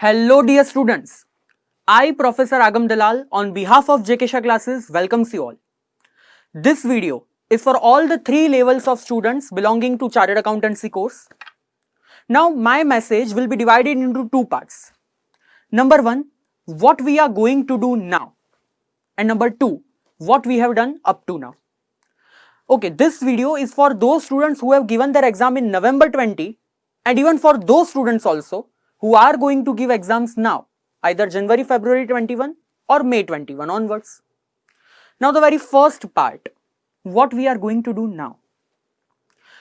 Hello dear students, I Professor Agam Dalal on behalf of Shah Classes welcomes you all. This video is for all the 3 levels of students belonging to Chartered Accountancy course. Now my message will be divided into 2 parts. Number 1, what we are going to do now, and number 2, what we have done up to now. Okay, this video is for those students who have given their exam in November 20 and even for those students also who are going to give exams now, either January, February 21 or May 21 onwards. Now the very first part, what we are going to do now.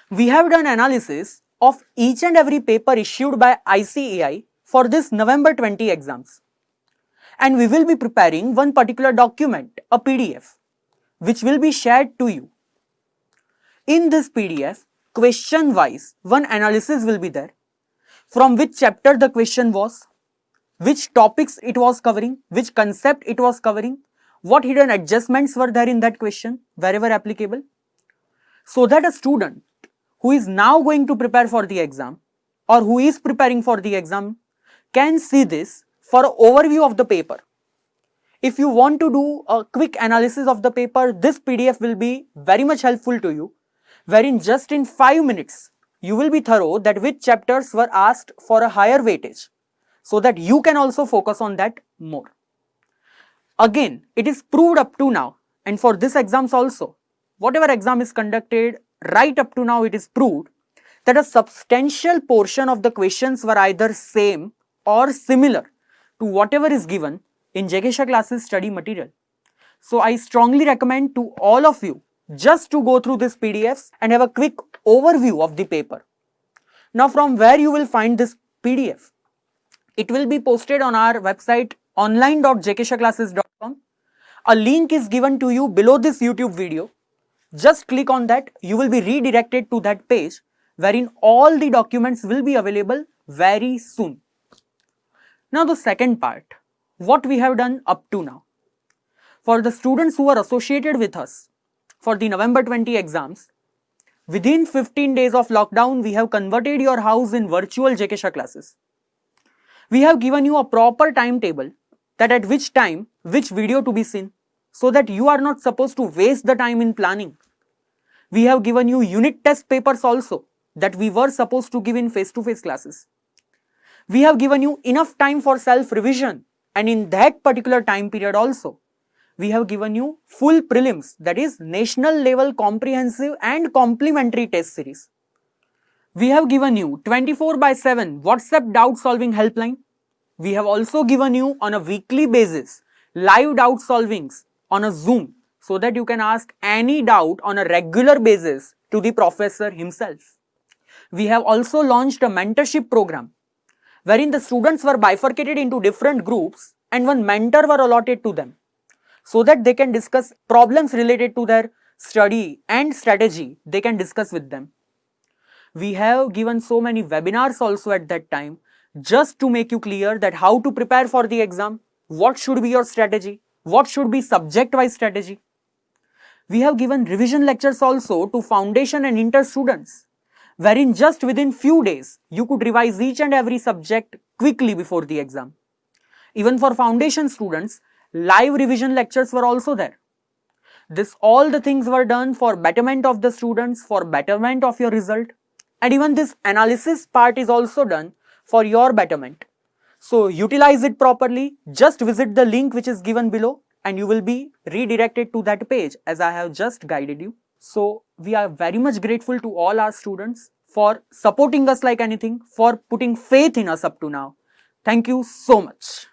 We have done analysis of each and every paper issued by ICAI for this November 20 exams. And we will be preparing one particular document, a PDF, which will be shared to you. In this PDF, question wise, one analysis will be there. From which chapter the question was, which topics it was covering, which concept it was covering, what hidden adjustments were there in that question, wherever applicable. So that a student who is now going to prepare for the exam or who is preparing for the exam can see this for an overview of the paper. If you want to do a quick analysis of the paper, this PDF will be very much helpful to you, wherein just in 5 minutes, you will be thorough that which chapters were asked for a higher weightage, so that you can also focus on that more. Again, it is proved up to now, and for this exams also, whatever exam is conducted, right up to now it is proved that a substantial portion of the questions were either same or similar to whatever is given in Shah Classes study material. So I strongly recommend to all of you just to go through this PDFs and have a quick overview of the paper. Now from where you will find this PDF? It will be posted on our website online.jkshahclasses.com. A link is given to you below this YouTube video. Just click on that, you will be redirected to that page wherein all the documents will be available very soon. Now the second part, what we have done up to now. For the students who are associated with us for the November 20 exams, within 15 days of lockdown, we have converted your house in virtual Shah Classes. We have given you a proper timetable that at which time, which video to be seen, so that you are not supposed to waste the time in planning. We have given you unit test papers also that we were supposed to give in face-to-face classes. We have given you enough time for self-revision, and in that particular time period also, we have given you full prelims, that is national level comprehensive and complementary test series. We have given you 24/7 WhatsApp doubt solving helpline. We have also given you on a weekly basis live doubt solvings on a Zoom, so that you can ask any doubt on a regular basis to the professor himself. We have also launched a mentorship program wherein the students were bifurcated into different groups and one mentor were allotted to them, so that they can discuss problems related to their study and strategy they can discuss with them. We have given so many webinars also at that time just to make you clear that how to prepare for the exam, what should be your strategy, what should be subject-wise strategy. We have given revision lectures also to foundation and inter students, wherein just within few days you could revise each and every subject quickly before the exam. Even for foundation students, live revision lectures were also there. All the things were done for betterment of the students, for betterment of your result, and even this analysis part is also done for your betterment. So utilize it properly. Just visit the link which is given below and you will be redirected to that page as I have just guided you. So we are very much grateful to all our students for supporting us like anything, for putting faith in us up to now. Thank you so much.